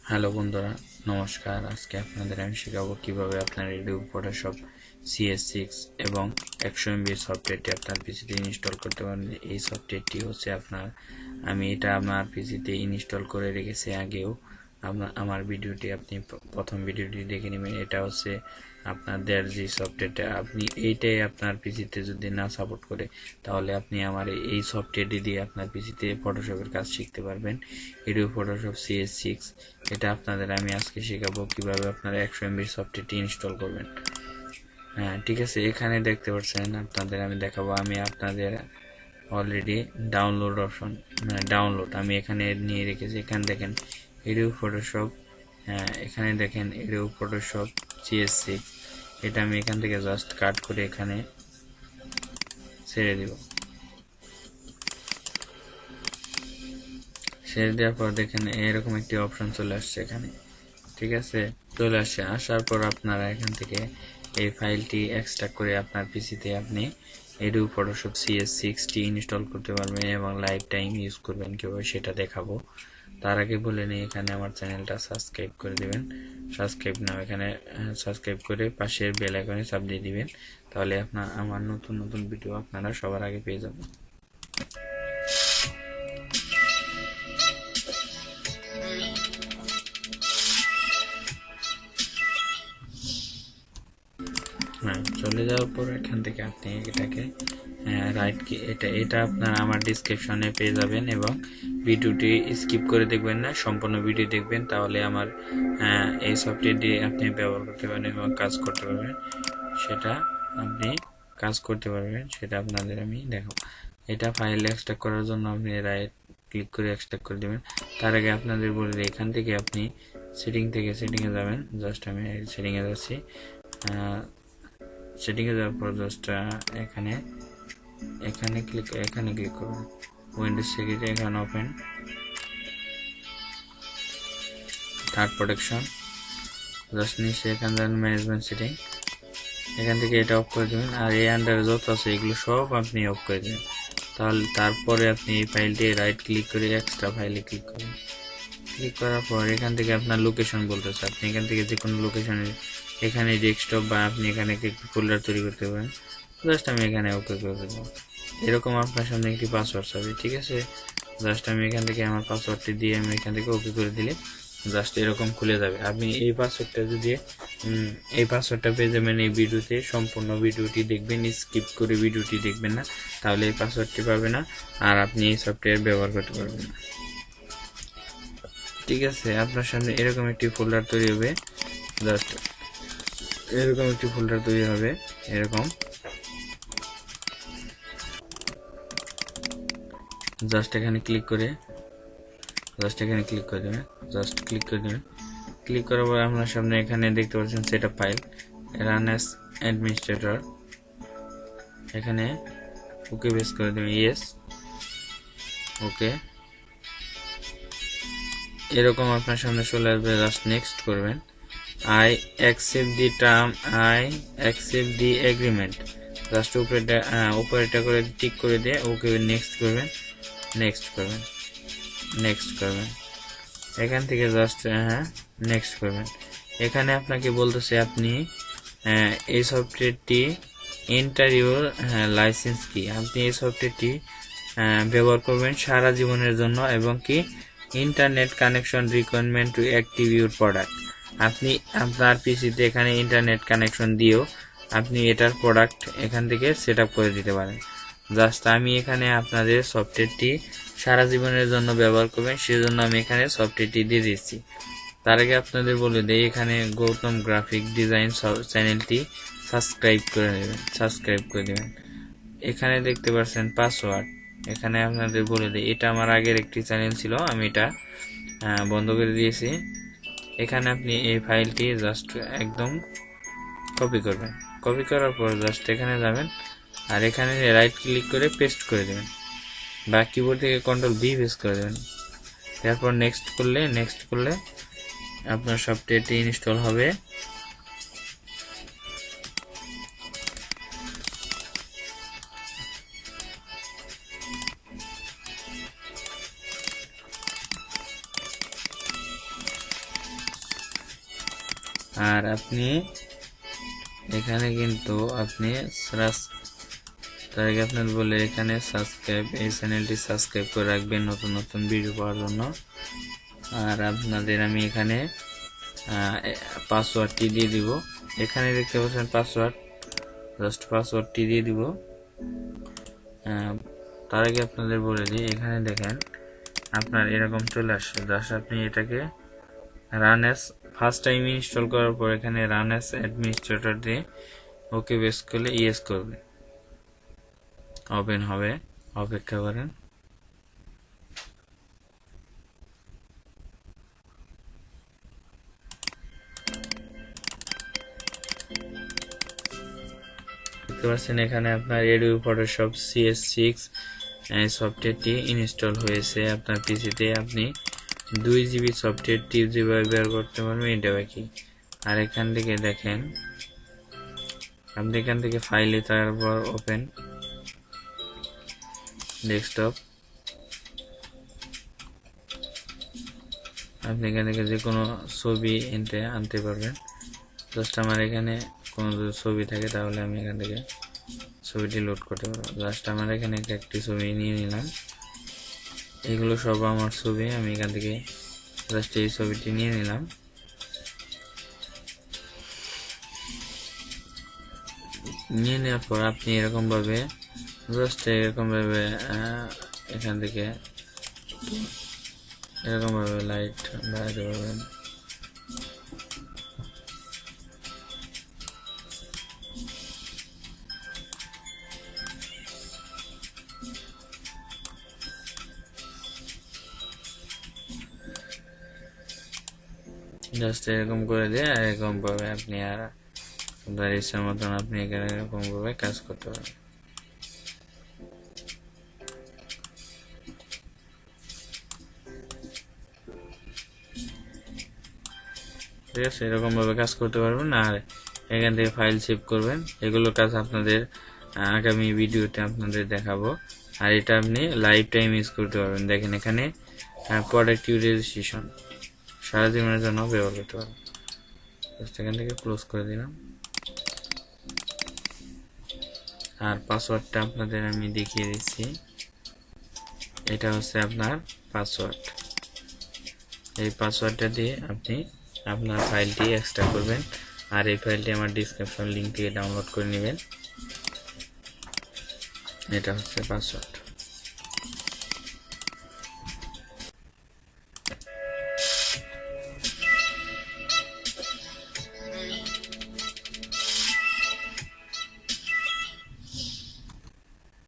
Hello বন্ধুরা, নমস্কার। আজকে আপনাদের আমি শেখাবো কিভাবে আপনার অ্যাডোব ফটোশপ CS6 এবং 100 MB সফটওয়্যারটি আপনার পিসিতে ইনস্টল করতে পারেন। এই সফটওয়্যারটি হচ্ছে এটা আমার পিসিতে ইনস্টল করে রেখেছি আগেও। আমার ভিডিওটি আপনি প্রথম ভিডিওটি দেখে নেবেন। এটা হচ্ছে আপনাদের যে সফটওয়্যারটা, আপনি এইটাই আপনার পিসিতে যদি না সাপোর্ট করে, তাহলে আপনি আমার এই সফটওয়্যারটি দিয়ে আপনার পিসিতে ফটোশপের কাজ শিখতে পারবেন। অ্যাডোব ফটোশপ CS6, এটা আপনাদের আমি আজকে শেখাবো কিভাবে আপনারা 100 MB সফটওয়্যারটি ইনস্টল করবেন। হ্যাঁ, ঠিক আছে। এখানে দেখতে পাচ্ছেন আপনাদের আমি দেখাবো। আমি আপনাদের অলরেডি ডাউনলোড অপশন, মানে ডাউনলোড আমি এখানে নিয়ে রেখেছি। এখানে দেখেন অ্যাডোব ফটোশপ, এখানে দেখেন অ্যাডোব ফটোশপ CS6। এটা আমি এখান থেকে জাস্ট কাট করে এখানে ছেড়ে দিব। ছেড়ে দেওয়ার পর দেখেন এরকম একটি অপশন চলে আসছে এখানে। ঠিক আছে, চলে আসে। আসার পর আপনারা এখান থেকে এই ফাইলটি এক্সট্রাক্ট করে আপনার পিসিতে আপনি অ্যাডোব ফটোশপ CS6টি ইনস্টল করতে পারবেন এবং লাইফ টাইম ইউজ করবেন কীভাবে সেটা দেখাবো। তার আগে বলে নিই, এখানে আমার চ্যানেলটা সাবস্ক্রাইব করে দেবেন। সাবস্ক্রাইব নাও, এখানে সাবস্ক্রাইব করে পাশের বেল আইকনে চাপ দিয়ে দিবেন, তাহলে আমার নতুন নতুন ভিডিও আপনারা সবার আগে পেয়ে যাবেন। হ্যাঁ, চলে যাওয়ার পর এখান থেকে আপনি এটাকে রাইট কি এটা আপনার আমার ডিসক্রিপশনে পেয়ে যাবেন এবং ভিডিওটি স্কিপ করে দেখবেন না, সম্পূর্ণ ভিডিও দেখবেন, তাহলে আমার এই সফটওয়্যারটি আপনি ব্যবহার করতে পারবেন এবং কাজ করতে পারবেন। সেটা আপনি কাজ করতে পারবেন, সেটা আপনাদের আমি দেখাবো। এটা ফাইল এক্সট্রাক্ট করার জন্য আপনি রাইট ক্লিক করে এক্সট্রাক্ট করে দেবেন। তার আগে আপনাদের বলে দিই, এখান থেকে আপনি সেটিংয়ে যাবেন। জাস্ট আমি সেটিংয়ে যাচ্ছি। সেটিংয়ে যাওয়ার পর জাস্ট এখানে ক্লিক করবেন। উইন্ডোজ সিকিউরিটি এখানে ওপেন, থার্ড প্রোটেকশন, জাস্ট নিচে এখানে যান ম্যানেজমেন্ট সেটিং, এখান থেকে এটা অফ করে দেবেন। আর এই আন্ডারে যত আছে এগুলো সব আপনি অফ করে দেবেন। তারপরে আপনি এই ফাইলটি রাইট ক্লিক করে এক্সট্রা ফাইলে ক্লিক করবেন। ক্লিক করার পর এখান থেকে আপনার লোকেশন বলতেছে, আপনি এখান থেকে যে কোনো লোকেশনে, এখানে ডেস্কটপ বা আপনি এখানে একটি ফোল্ডার তৈরি করতে পারেন। জাস্ট আমি এখানে ওকে করে দেবো। এরকম আপনার সামনে একটি পাসওয়ার্ড হবে। ঠিক আছে, জাস্ট আমি এখান থেকে আমার পাসওয়ার্ডটি দিয়ে আমি এখান থেকে ওকে করে দিলে জাস্ট এরকম খুলে যাবে। আপনি এই পাসওয়ার্ডটা পেয়ে যাবেন এই ভিডিওতে। সম্পূর্ণ ভিডিওটি দেখবেন, স্কিপ করে ভিডিওটি দেখবেন না, তাহলে এই পাসওয়ার্ডটি পাবে না আর আপনি এই সফটওয়্যার ব্যবহার করতে পারবেন না। ঠিক আছে, আপনার সামনে এরকম একটি ফোল্ডার তৈরি হবে। জাস্ট এরকম একটি ফোল্ডার তৈরি হবে, এরকম। জাস্ট এখানে ক্লিক করে দেবেন। জাস্ট ক্লিক করে দেবেন। ক্লিক করার পর আপনার সামনে এখানে দেখতে পাচ্ছেন setup file, run as administrator. এখানে ওকে বেস করে দেবেন, ইয়েস, ওকে। এরকম আপনার সামনে চলে আসবে। জাস্ট নেক্সট করবেন। I accept the term, I accept the agreement. Just উপরেটা করে টিক করে দিয়ে ওকে নেক্সট করবেন। এখান থেকে জাস্ট নেক্সট করবেন। এখানে আপনাকে বলতেছে আপনি এই সফটওয়্যারটি এন্টার ইউর লাইসেন্স কি। আপনি এই সফটওয়্যারটি ব্যবহার করবেন সারা জীবনের জন্য এবং কি internet connection requirement to active your product. আপনি আপনার পিসিতে এখানে ইন্টারনেট কানেকশন দিয়েও আপনি এটার প্রোডাক্ট এখান থেকে সেট আপ করে দিতে পারেন। জাস্ট আমি এখানে আপনাদের সফটওয়্যারটি সারা জীবনের জন্য ব্যবহার করবেন, সেজন্য আমি এখানে সফটওয়্যারটি দিয়ে দিচ্ছি। তার আগে আপনাদের বলে দিই, এখানে গৌতম গ্রাফিক ডিজাইন চ্যানেলটি সাবস্ক্রাইব করে দেবেন। এখানে দেখতে পাচ্ছেন পাসওয়ার্ড, এখানে আপনাদের বলে দিই, এটা আমার আগের একটি চ্যানেল ছিল, আমি এটা বন্ধ করে দিয়েছি। এখানে আপনি এই ফাইলটি জাস্ট একদম কপি করবেন। কপি করার পর জাস্ট এখানে যাবেন আর এখানে রাইট ক্লিক করে পেস্ট করে দেবেন বা কিবোর্ড থেকে Ctrl+V প্রেস করে দেবেন। এরপর নেক্সট করলে আপনার সফটওয়্যারটি ইনস্টল হবে। আর আপনি এখানে কিন্তু আপনি তার আগে আপনার বলে এখানে সাবস্ক্রাইব, এই চ্যানেলটি সাবস্ক্রাইব করে রাখবেন নতুন নতুন ভিডিও পাওয়ার জন্য। আর আপনাদের আমি এখানে পাসওয়ার্ডটি দিয়ে দিব। এখানে দেখতে পাচ্ছেন পাসওয়ার্ড, জাস্ট পাসওয়ার্ডটি দিয়ে দিব। তার আগে আপনাদের বলে দিই, এখানে দেখেন আপনার এরকম চলে আসছে। জাস্ট আপনি এটাকে run as first time install করার পর এখানে রান অ্যাজ অ্যাডমিনিস্ট্রেটর দিয়ে ওকে বেস করলে ইয়েস করবে, ওপেন হবে, অপেক্ষা করেন। দেখতে পাচ্ছেন এখানে আপনার এডোবি ফটোশপ CS6 সফটওয়্যারটি ইনস্টল হয়েছে আপনার পিসিতে। আপনি 2 GB সফটওয়্যারটি যেভাবে ব্যবহার করতে পারবেন এটা বাকি। আর এখান থেকে দেখেন আপনি এখান থেকে ফাইলে, তারপর ওপেন ডেস্কটপ, আপনি এখান থেকে যে কোনো ছবি আনতে পারবেন। জাস্ট আমার এখানে কোনো যদি ছবি থাকে তাহলে আমি এখান থেকে ছবিটি লোড করতে পারবো। জাস্ট আমার এখানে একটি ছবি নিয়ে নিলাম, এগুলো সব আমার ছবি। আমি এখান থেকে জাস্ট এই ছবিটি নিয়ে নিলাম। নিয়ে নেওয়ার পর আপনি এরকমভাবে জাস্ট এরকমভাবে এখান থেকে এরকমভাবে লাইট বাড়াতে পারবেন। জাস্ট এরকম করে দিয়ে এরকম ভাবে আপনি আর আপনার ইচ্ছা মতন আপনি এখানে এরকম ভাবে কাজ করতে পারবেন। ঠিক আছে, এরকম ভাবে কাজ করতে পারবেন। আর এখান থেকে ফাইল সেভ করবেন। এগুলো কাজ আপনাদের আগামী ভিডিওতে আপনাদের দেখাবো। আর এটা আপনি লাইফ টাইম ইউজ করতে পারবেন। দেখেন এখানে প্রোডাক্টিভ রেজিস্ট্রেশন সারাজীবনের জন্য ব্যবহার করতে পারবেন। এখান থেকে ক্লোজ করে দিলাম। আর পাসওয়ার্ডটা আপনাদের আমি দেখিয়ে দিচ্ছি। এটা হচ্ছে আপনার পাসওয়ার্ড। এই পাসওয়ার্ডটা দিয়ে আপনি আপনার ফাইলটি এক্সট্রা করবেন। আর এই ফাইলটি আমার ডিসক্রিপশন লিঙ্ক থেকে ডাউনলোড করে নেবেন। এটা হচ্ছে পাসওয়ার্ড।